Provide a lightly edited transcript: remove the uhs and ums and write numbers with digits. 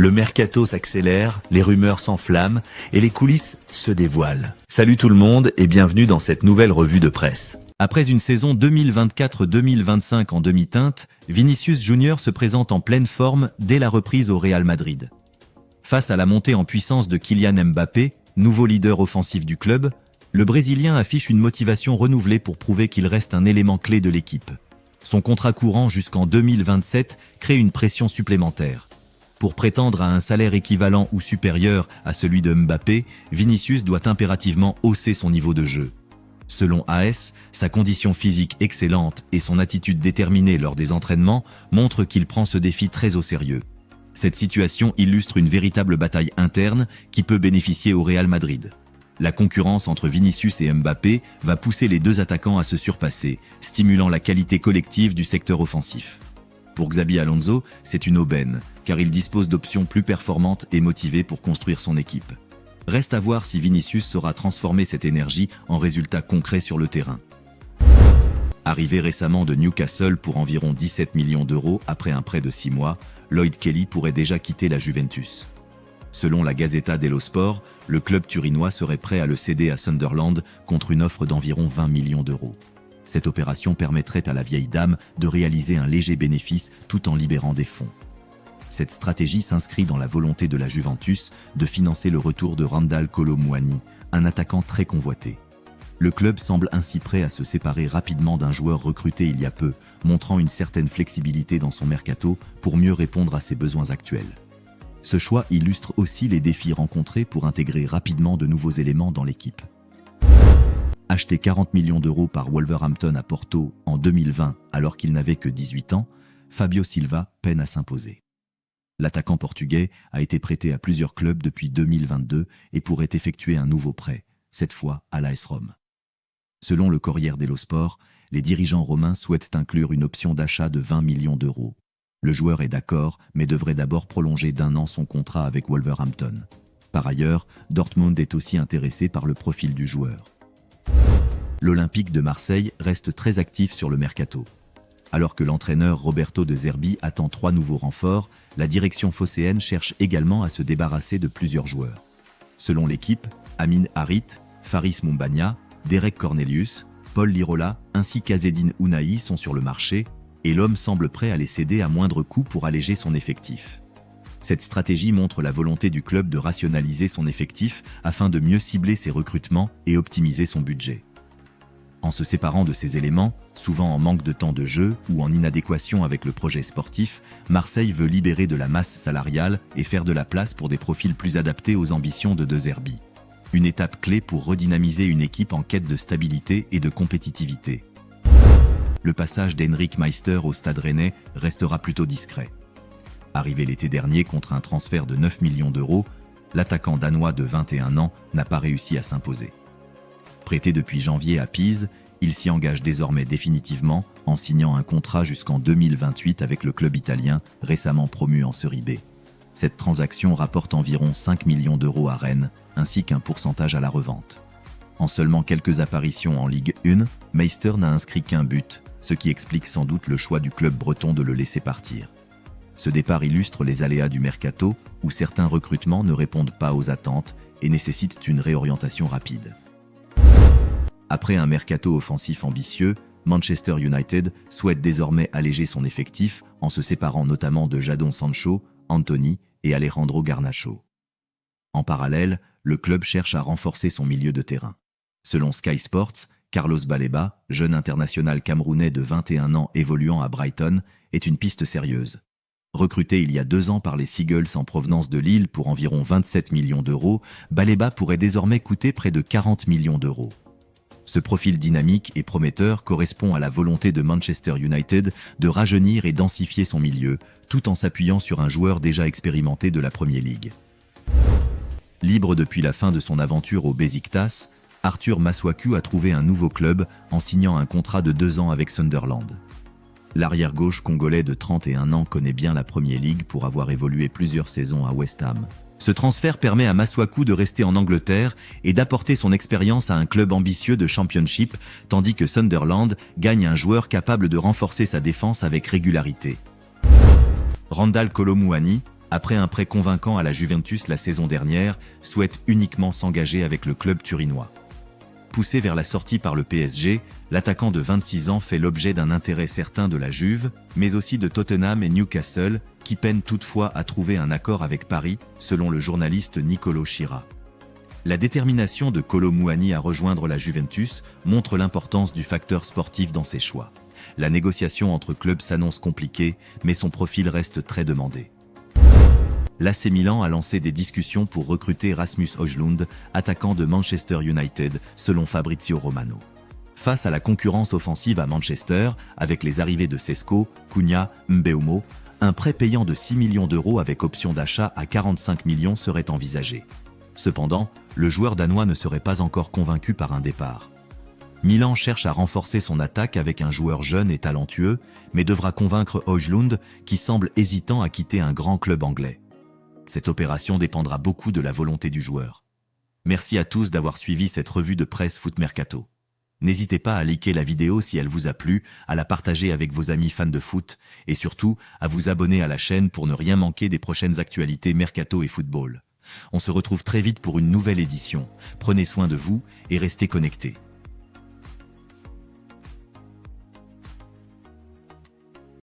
Le mercato s'accélère, les rumeurs s'enflamment et les coulisses se dévoilent. Salut tout le monde et bienvenue dans cette nouvelle revue de presse. Après une saison 2024-2025 en demi-teinte, Vinicius Junior se présente en pleine forme dès la reprise au Real Madrid. Face à la montée en puissance de Kylian Mbappé, nouveau leader offensif du club, le Brésilien affiche une motivation renouvelée pour prouver qu'il reste un élément clé de l'équipe. Son contrat courant jusqu'en 2027 crée une pression supplémentaire. Pour prétendre à un salaire équivalent ou supérieur à celui de Mbappé, Vinicius doit impérativement hausser son niveau de jeu. Selon AS, sa condition physique excellente et son attitude déterminée lors des entraînements montrent qu'il prend ce défi très au sérieux. Cette situation illustre une véritable bataille interne qui peut bénéficier au Real Madrid. La concurrence entre Vinicius et Mbappé va pousser les deux attaquants à se surpasser, stimulant la qualité collective du secteur offensif. Pour Xabi Alonso, c'est une aubaine, car il dispose d'options plus performantes et motivées pour construire son équipe. Reste à voir si Vinicius saura transformer cette énergie en résultats concrets sur le terrain. Arrivé récemment de Newcastle pour environ 17 millions d'euros après un prêt de 6 mois, Lloyd Kelly pourrait déjà quitter la Juventus. Selon la Gazzetta dello Sport, le club turinois serait prêt à le céder à Sunderland contre une offre d'environ 20 millions d'euros. Cette opération permettrait à la vieille dame de réaliser un léger bénéfice tout en libérant des fonds. Cette stratégie s'inscrit dans la volonté de la Juventus de financer le retour de Randal Kolo Muani, un attaquant très convoité. Le club semble ainsi prêt à se séparer rapidement d'un joueur recruté il y a peu, montrant une certaine flexibilité dans son mercato pour mieux répondre à ses besoins actuels. Ce choix illustre aussi les défis rencontrés pour intégrer rapidement de nouveaux éléments dans l'équipe. Acheté 40 millions d'euros par Wolverhampton à Porto en 2020 alors qu'il n'avait que 18 ans, Fabio Silva peine à s'imposer. L'attaquant portugais a été prêté à plusieurs clubs depuis 2022 et pourrait effectuer un nouveau prêt, cette fois à l'AS Rome. Selon le Corriere dello Sport, les dirigeants romains souhaitent inclure une option d'achat de 20 millions d'euros. Le joueur est d'accord, mais devrait d'abord prolonger d'1 an son contrat avec Wolverhampton. Par ailleurs, Dortmund est aussi intéressé par le profil du joueur. L'Olympique de Marseille reste très actif sur le mercato. Alors que l'entraîneur Roberto De Zerbi attend 3 nouveaux renforts, la direction phocéenne cherche également à se débarrasser de plusieurs joueurs. Selon l'équipe, Amin Harit, Faris Moumbagna, Derek Cornelius, Paul Lirola ainsi qu'Azzedine Ounahi sont sur le marché et l'homme semble prêt à les céder à moindre coût pour alléger son effectif. Cette stratégie montre la volonté du club de rationaliser son effectif afin de mieux cibler ses recrutements et optimiser son budget. En se séparant de ces éléments, souvent en manque de temps de jeu ou en inadéquation avec le projet sportif, Marseille veut libérer de la masse salariale et faire de la place pour des profils plus adaptés aux ambitions de De Zerbi. Une étape clé pour redynamiser une équipe en quête de stabilité et de compétitivité. Le passage d'Henrik Meister au Stade Rennais restera plutôt discret. Arrivé l'été dernier contre un transfert de 9 millions d'euros, l'attaquant danois de 21 ans n'a pas réussi à s'imposer. Prêté depuis janvier à Pise, il s'y engage désormais définitivement en signant un contrat jusqu'en 2028 avec le club italien récemment promu en Serie B. Cette transaction rapporte environ 5 millions d'euros à Rennes, ainsi qu'un pourcentage à la revente. En seulement quelques apparitions en Ligue 1, Meister n'a inscrit qu'un but, ce qui explique sans doute le choix du club breton de le laisser partir. Ce départ illustre les aléas du mercato, où certains recrutements ne répondent pas aux attentes et nécessitent une réorientation rapide. Après un mercato offensif ambitieux, Manchester United souhaite désormais alléger son effectif en se séparant notamment de Jadon Sancho, Anthony et Alejandro Garnacho. En parallèle, le club cherche à renforcer son milieu de terrain. Selon Sky Sports, Carlos Baleba, jeune international camerounais de 21 ans évoluant à Brighton, est une piste sérieuse. Recruté il y a 2 ans par les Seagulls en provenance de Lille pour environ 27 millions d'euros, Baleba pourrait désormais coûter près de 40 millions d'euros. Ce profil dynamique et prometteur correspond à la volonté de Manchester United de rajeunir et densifier son milieu, tout en s'appuyant sur un joueur déjà expérimenté de la Premier League. Libre depuis la fin de son aventure au Beşiktaş, Arthur Masuaku a trouvé un nouveau club en signant un contrat de 2 ans avec Sunderland. L'arrière-gauche congolais de 31 ans connaît bien la Premier League pour avoir évolué plusieurs saisons à West Ham. Ce transfert permet à Masuaku de rester en Angleterre et d'apporter son expérience à un club ambitieux de Championship, tandis que Sunderland gagne un joueur capable de renforcer sa défense avec régularité. Randal Kolo Muani, après un prêt convaincant à la Juventus la saison dernière, souhaite uniquement s'engager avec le club turinois. Poussé vers la sortie par le PSG, l'attaquant de 26 ans fait l'objet d'un intérêt certain de la Juve, mais aussi de Tottenham et Newcastle, qui peinent toutefois à trouver un accord avec Paris, selon le journaliste Nicolo Schira. La détermination de Kolo Muani à rejoindre la Juventus montre l'importance du facteur sportif dans ses choix. La négociation entre clubs s'annonce compliquée, mais son profil reste très demandé. L'AC Milan a lancé des discussions pour recruter Rasmus Højlund, attaquant de Manchester United, selon Fabrizio Romano. Face à la concurrence offensive à Manchester, avec les arrivées de Sesko, Cunha, Mbeumo, un prêt payant de 6 millions d'euros avec option d'achat à 45 millions serait envisagé. Cependant, le joueur danois ne serait pas encore convaincu par un départ. Milan cherche à renforcer son attaque avec un joueur jeune et talentueux, mais devra convaincre Højlund, qui semble hésitant à quitter un grand club anglais. Cette opération dépendra beaucoup de la volonté du joueur. Merci à tous d'avoir suivi cette revue de presse Foot Mercato. N'hésitez pas à liker la vidéo si elle vous a plu, à la partager avec vos amis fans de foot, et surtout à vous abonner à la chaîne pour ne rien manquer des prochaines actualités Mercato et football. On se retrouve très vite pour une nouvelle édition. Prenez soin de vous et restez connectés.